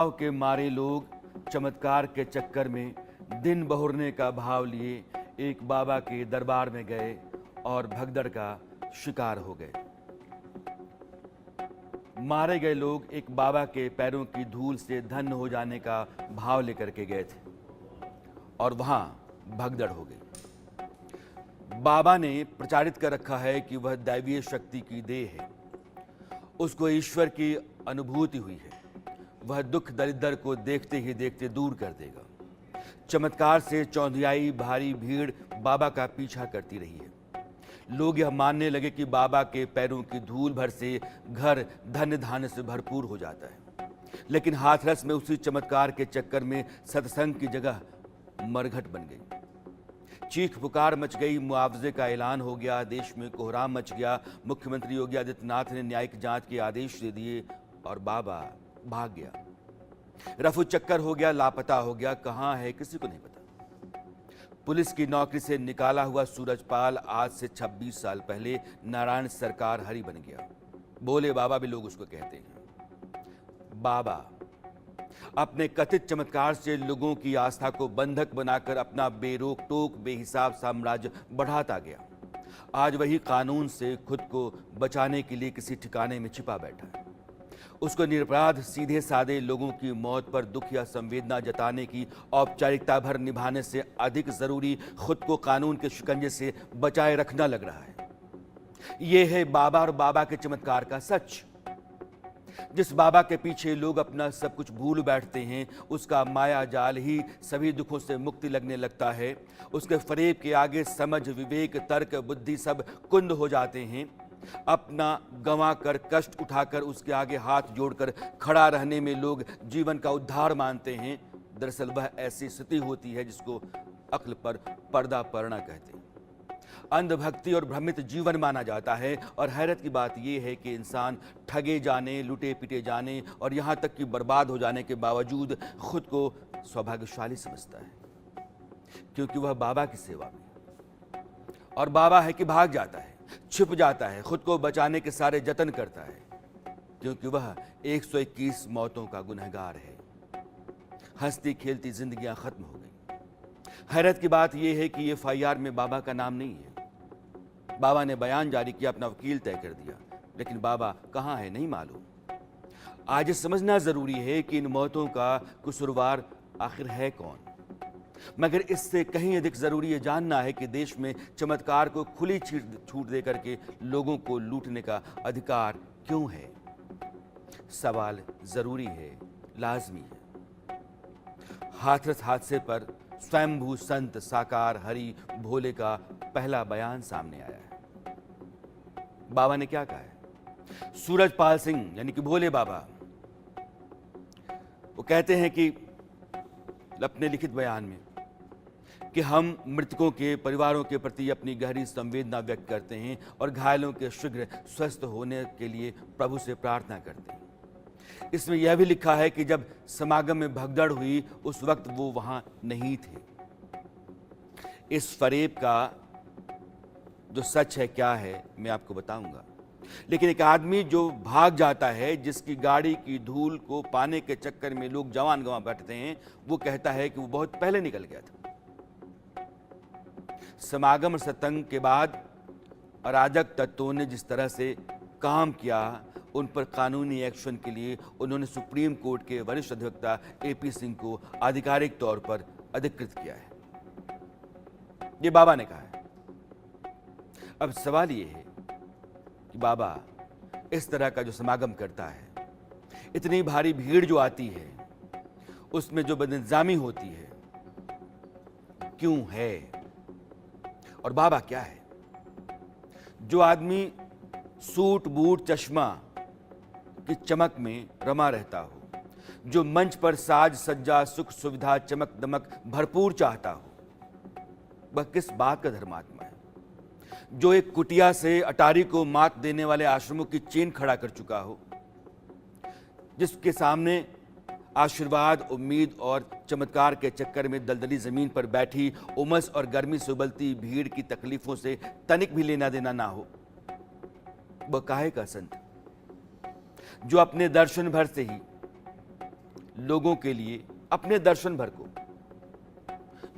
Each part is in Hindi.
भाव के मारे लोग चमत्कार के चक्कर में दिन बहुरने का भाव लिए एक बाबा के दरबार में गए और भगदड़ का शिकार हो गए। मारे गए लोग एक बाबा के पैरों की धूल से धन्य हो जाने का भाव लेकर के गए थे और वहां भगदड़ हो गई। बाबा ने प्रचारित कर रखा है कि वह दैवीय शक्ति की देह है, उसको ईश्वर की अनुभूति हुई है, वह दुख दरिद्र को देखते ही देखते दूर कर देगा। चमत्कार से चौंधियाई भारी भीड़ बाबा का पीछा करती रही है। लोग यह मानने लगे कि बाबा के पैरों की धूल भर से घर धन्य धान्य से भरपूर हो जाता है, लेकिन हाथरस में उसी चमत्कार के चक्कर में सत्संग की जगह मरघट बन गई। चीख पुकार मच गई, मुआवजे का ऐलान हो गया, देश में कोहराम मच गया। मुख्यमंत्री योगी आदित्यनाथ ने न्यायिक जांच के आदेश दे दिए और बाबा भाग गया। रफू चक्कर हो गया, लापता हो गया, कहां है किसी को नहीं पता। पुलिस की नौकरी से निकाला हुआ सूरजपाल आज से 26 साल पहले नारायण सरकार हरि बन गया। बोले बाबा भी लोग उसको कहते हैं। बाबा अपने कथित चमत्कार से लोगों की आस्था को बंधक बनाकर अपना बेरोक टोक बेहिसाब साम्राज्य बढ़ाता गया। आज वही कानून से खुद को बचाने के लिए किसी ठिकाने में छिपा बैठा है। उसको निरपराध सीधे साधे लोगों की मौत पर दुख या संवेदना जताने की औपचारिकता भर निभाने से अधिक जरूरी खुद को कानून के शिकंजे से बचाए रखना लग रहा है। यह है बाबा और बाबा के चमत्कार का सच। जिस बाबा के पीछे लोग अपना सब कुछ भूल बैठते हैं, उसका माया जाल ही सभी दुखों से मुक्ति लगने लगता है। उसके फरेब के आगे समझ, विवेक, तर्क, बुद्धि सब कुंद हो जाते हैं। अपना गंवा कर, कष्ट उठाकर उसके आगे हाथ जोड़कर खड़ा रहने में लोग जीवन का उद्धार मानते हैं। दरअसल वह ऐसी स्थिति होती है जिसको अक्ल पर पर्दा पड़ना कहते हैं। अंधभक्ति और भ्रमित जीवन माना जाता है। और हैरत की बात यह है कि इंसान ठगे जाने, लुटे पिटे जाने और यहां तक कि बर्बाद हो जाने के बावजूद खुद को सौभाग्यशाली समझता है, क्योंकि वह बाबा की सेवा में। और बाबा है कि भाग जाता है, छिप जाता है, खुद को बचाने के सारे जतन करता है, क्योंकि वह 121 मौतों का गुनहगार है। हंसती खेलती जिंदगियां खत्म हो गई। हैरत की बात यह है कि FIR में बाबा का नाम नहीं है। बाबा ने बयान जारी किया, अपना वकील तय कर दिया, लेकिन बाबा कहां है नहीं मालूम। आज समझना जरूरी है कि इन मौतों का कसूरवार आखिर है कौन। मगर इससे कहीं अधिक जरूरी यह जानना है कि देश में चमत्कार को खुली छूट देकर के लोगों को लूटने का अधिकार क्यों है। सवाल जरूरी है, लाजमी है। हाथरस हादसे पर स्वयंभू संत साकार हरि भोले का पहला बयान सामने आया है। बाबा ने क्या कहा है? सूरजपाल सिंह यानी कि भोले बाबा, वो कहते हैं कि अपने लिखित बयान में कि हम मृतकों के परिवारों के प्रति अपनी गहरी संवेदना व्यक्त करते हैं और घायलों के शीघ्र स्वस्थ होने के लिए प्रभु से प्रार्थना करते हैं। इसमें यह भी लिखा है कि जब समागम में भगदड़ हुई उस वक्त वो वहां नहीं थे। इस फरेब का जो सच है क्या है मैं आपको बताऊंगा, लेकिन एक आदमी जो भाग जाता है, जिसकी गाड़ी की धूल को पाने के चक्कर में लोग जवान गंवा बैठते हैं, वो कहता है कि वो बहुत पहले निकल गया था। समागम और सत्संग के बाद अराजक तत्वों ने जिस तरह से काम किया, उन पर कानूनी एक्शन के लिए उन्होंने सुप्रीम कोर्ट के वरिष्ठ अधिवक्ता AP सिंह को आधिकारिक तौर पर अधिकृत किया है। ये बाबा ने कहा है। अब सवाल ये है कि बाबा इस तरह का जो समागम करता है, इतनी भारी भीड़ जो आती है, उसमें जो बदनिजामी होती है, क्यों है? और बाबा क्या है? जो आदमी सूट बूट चश्मा की चमक में रमा रहता हो, जो मंच पर साज सज्जा सुख सुविधा चमक दमक भरपूर चाहता हो, वह किस बात का धर्मात्मा है? जो एक कुटिया से अटारी को मात देने वाले आश्रमों की चेन खड़ा कर चुका हो, जिसके सामने आशीर्वाद, उम्मीद और चमत्कार के चक्कर में दलदली जमीन पर बैठी उमस और गर्मी से उबलती भीड़ की तकलीफों से तनिक भी लेना देना ना हो, वह काहे का संत? जो अपने दर्शन भर से ही लोगों के लिए अपने दर्शन भर को,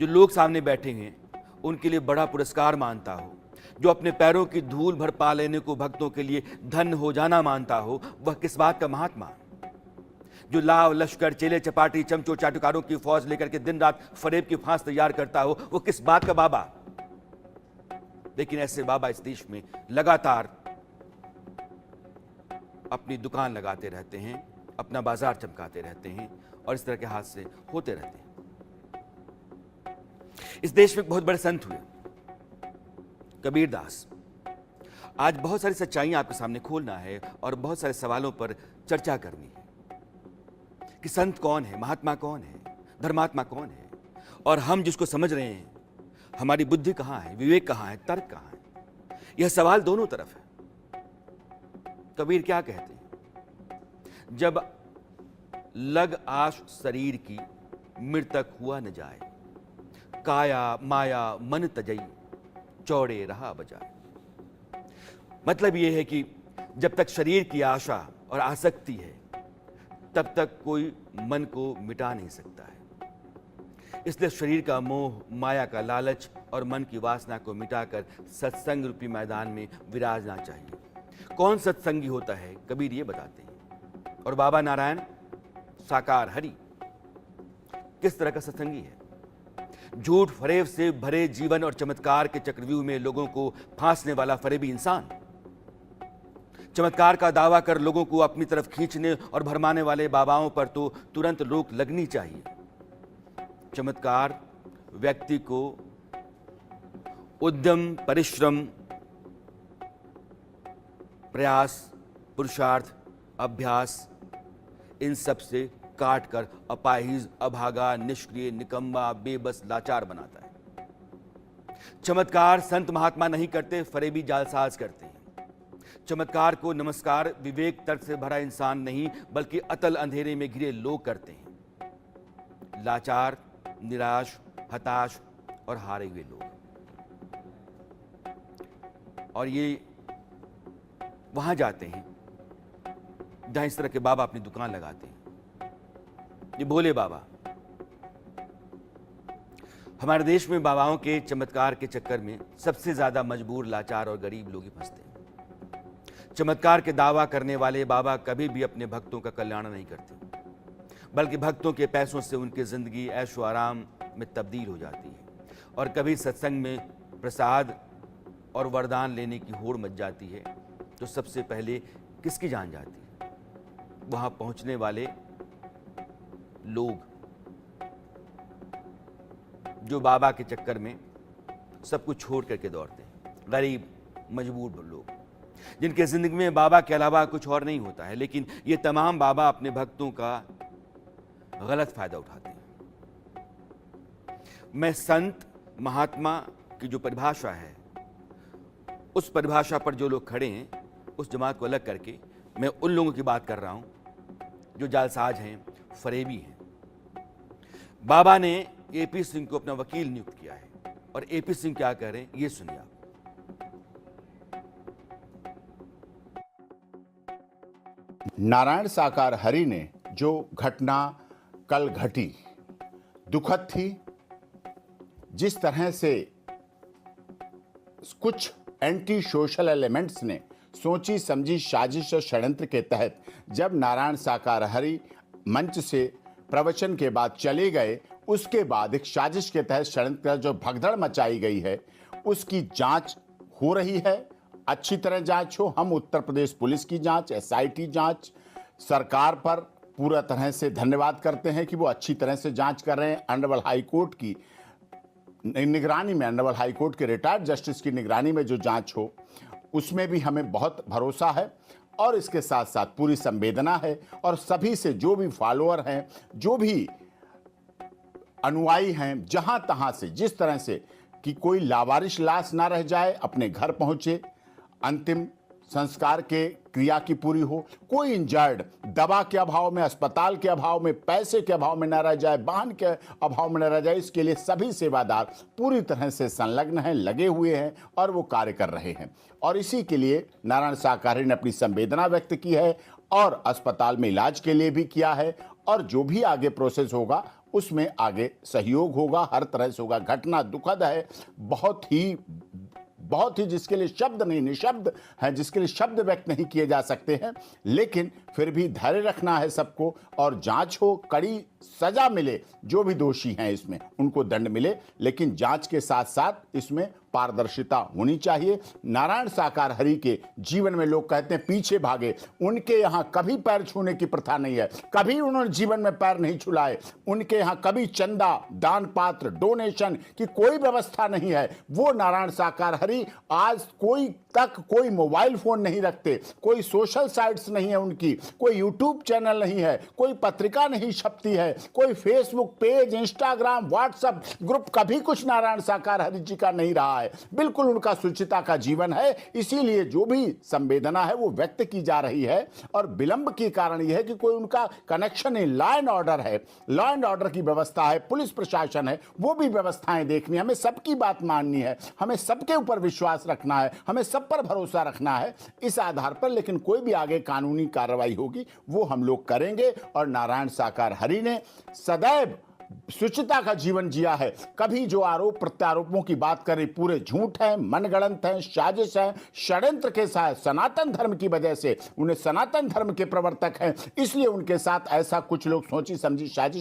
जो लोग सामने बैठे हैं उनके लिए बड़ा पुरस्कार मानता हो, जो अपने पैरों की धूल भर पा लेने को भक्तों के लिए धन हो जाना मानता हो, वह किस बात का महात्मा? जो लाव लश्कर चेले चपाटी चमचो चाटुकारों की फौज लेकर के दिन रात फरेब की फांस तैयार करता हो, वो किस बात का बाबा? लेकिन ऐसे बाबा इस देश में लगातार अपनी दुकान लगाते रहते हैं, अपना बाजार चमकाते रहते हैं और इस तरह के हादसे होते रहते हैं। इस देश में बहुत बड़े संत हुए, कबीरदास। आज बहुत सारी सच्चाइयां आपके सामने खोलना है और बहुत सारे सवालों पर चर्चा करनी है कि संत कौन है, महात्मा कौन है, धर्मात्मा कौन है, और हम जिसको समझ रहे हैं हमारी बुद्धि कहां है, विवेक कहां है, तर्क कहां है। यह सवाल दोनों तरफ है। कबीर क्या कहते हैं? जब लग आश शरीर की मृतक हुआ न जाए, काया माया मन तजई चौड़े रहा बजाए। मतलब यह है कि जब तक शरीर की आशा और आसक्ति है तब तक कोई मन को मिटा नहीं सकता है। इसलिए शरीर का मोह, माया का लालच और मन की वासना को मिटाकर सत्संग रूपी मैदान में विराजना चाहिए। कौन सत्संगी होता है, कबीर ये बताते हैं। और बाबा नारायण साकार हरि किस तरह का सत्संगी है? झूठ फरेब से भरे जीवन और चमत्कार के चक्रव्यूह में लोगों को फांसने वाला फरेबी इंसान, चमत्कार का दावा कर लोगों को अपनी तरफ खींचने और भरमाने वाले बाबाओं पर तो तुरंत रोक लगनी चाहिए। चमत्कार व्यक्ति को उद्यम, परिश्रम, प्रयास, पुरुषार्थ, अभ्यास, इन सब से काट कर अपाहिज, अभागा, निष्क्रिय, निकम्मा, बेबस, लाचार बनाता है। चमत्कार संत महात्मा नहीं करते, फरेबी जालसाज करते हैं। चमत्कार को नमस्कार विवेक तर्क से भरा इंसान नहीं बल्कि अतल अंधेरे में घिरे लोग करते हैं। लाचार, निराश, हताश और हारे हुए लोग। और ये वहां जाते हैं जहां इस तरह के बाबा अपनी दुकान लगाते हैं। ये भोले बाबा। हमारे देश में बाबाओं के चमत्कार के चक्कर में सबसे ज्यादा मजबूर, लाचार और गरीब लोग ही फंसते हैं। चमत्कार के दावा करने वाले बाबा कभी भी अपने भक्तों का कल्याण नहीं करते, बल्कि भक्तों के पैसों से उनकी जिंदगी ऐशो आराम में तब्दील हो जाती है। और कभी सत्संग में प्रसाद और वरदान लेने की होड़ मच जाती है तो सबसे पहले किसकी जान जाती है? वहां पहुंचने वाले लोग जो बाबा के चक्कर में सब कुछ छोड़ करके दौड़ते हैं। गरीब, मजबूर लोग जिनके जिंदगी में बाबा के अलावा कुछ और नहीं होता है, लेकिन ये तमाम बाबा अपने भक्तों का गलत फायदा उठाते हैं। मैं संत महात्मा की जो परिभाषा है, उस परिभाषा पर जो लोग खड़े हैं, उस जमात को अलग करके मैं उन लोगों की बात कर रहा हूं जो जालसाज हैं, फरेबी हैं। बाबा ने एपी सिंह को अपना वकील नियुक्त किया है और एपी सिंह क्या कह रहे हैं ये सुनिए आप। नारायण साकार हरि ने जो घटना कल घटी, दुखद थी। जिस तरह से कुछ एंटी सोशल एलिमेंट्स ने सोची समझी साजिश और षड्यंत्र के तहत जब नारायण साकार हरि मंच से प्रवचन के बाद चले गए, उसके बाद एक साजिश के तहत षड्यंत्र जो भगदड़ मचाई गई है उसकी जांच हो रही है। अच्छी तरह जांच हो। हम उत्तर प्रदेश पुलिस की जांच, एसआईटी जांच, सरकार पर पूरा तरह से धन्यवाद करते हैं कि वो अच्छी तरह से जांच कर रहे हैं। ऑनरेबल हाई कोर्ट की निगरानी में, ऑनरेबल हाई कोर्ट के रिटायर्ड जस्टिस की निगरानी में जो जांच हो उसमें भी हमें बहुत भरोसा है। और इसके साथ साथ पूरी संवेदना है और सभी से जो भी फॉलोअर हैं, जो भी अनुयायी हैं, जहां तहां से जिस तरह से कि कोई लावारिश लाश ना रह जाए, अपने घर पहुंचे, अंतिम संस्कार के क्रिया की पूरी हो, कोई इंजर्ड दवा के अभाव में, अस्पताल के अभाव में, पैसे के अभाव में न रह जाए, वाहन के अभाव में न रह जाए, इसके लिए सभी सेवादार पूरी तरह से संलग्न हैं, लगे हुए हैं और वो कार्य कर रहे हैं। और इसी के लिए नारायण साकार ने अपनी संवेदना व्यक्त की है और अस्पताल में इलाज के लिए भी किया है, और जो भी आगे प्रोसेस होगा उसमें आगे सहयोग होगा, हर तरह से होगा। घटना दुखद है, बहुत ही जिसके लिए शब्द नहीं, निशब्द है, जिसके लिए शब्द व्यक्त नहीं किए जा सकते हैं, लेकिन फिर भी धैर्य रखना है सबको, और जांच हो, कड़ी सजा मिले, जो भी दोषी हैं इसमें उनको दंड मिले, लेकिन जांच के साथ साथ इसमें पारदर्शिता होनी चाहिए। नारायण साकार हरि के जीवन में लोग कहते हैं पीछे भागे, उनके यहाँ कभी पैर छूने की प्रथा नहीं है, कभी उन्होंने जीवन में पैर नहीं छुलाए, उनके यहाँ कभी चंदा, दान पात्र, डोनेशन की कोई व्यवस्था नहीं है। वो नारायण साकार हरि आज कोई मोबाइल फोन नहीं रखते, कोई सोशल साइट्स नहीं है उनकी, कोई यूट्यूब चैनल नहीं है, कोई पत्रिका नहीं छपती है, कोई Facebook page, Instagram, WhatsApp group, कभी कुछ नारायण साकार हरि जी का नहीं रहा है। बिल्कुल उनका सुचिता का जीवन है, इसीलिए जो भी संवेदना है वो व्यक्त की जा रही है। और विलंब के कारण यह है कि कोई उनका कनेक्शन है, लॉ एंड ऑर्डर है, लॉ एंड ऑर्डर की व्यवस्था है, पुलिस प्रशासन है, वो भी व्यवस्थाएं देखनी, हमें सबकी बात माननी है, हमें सबके ऊपर विश्वास रखना है, हमें सब पर भरोसा रखना है इस आधार पर। लेकिन कोई भी आगे कानूनी कार्रवाई होगी वो हम लोग करेंगे। और नारायण साकार हरि ने सदैव शुचिता का जीवन जिया है। कभी जो आरोप प्रत्यारोपों की बात करें पूरे झूठ है, मनगढ़ंत है, साजिश है, षड्यंत्र के साथ सनातन धर्म की वजह से, उन्हें सनातन धर्म के प्रवर्तक हैं इसलिए उनके साथ ऐसा कुछ लोग सोची समझी साजिश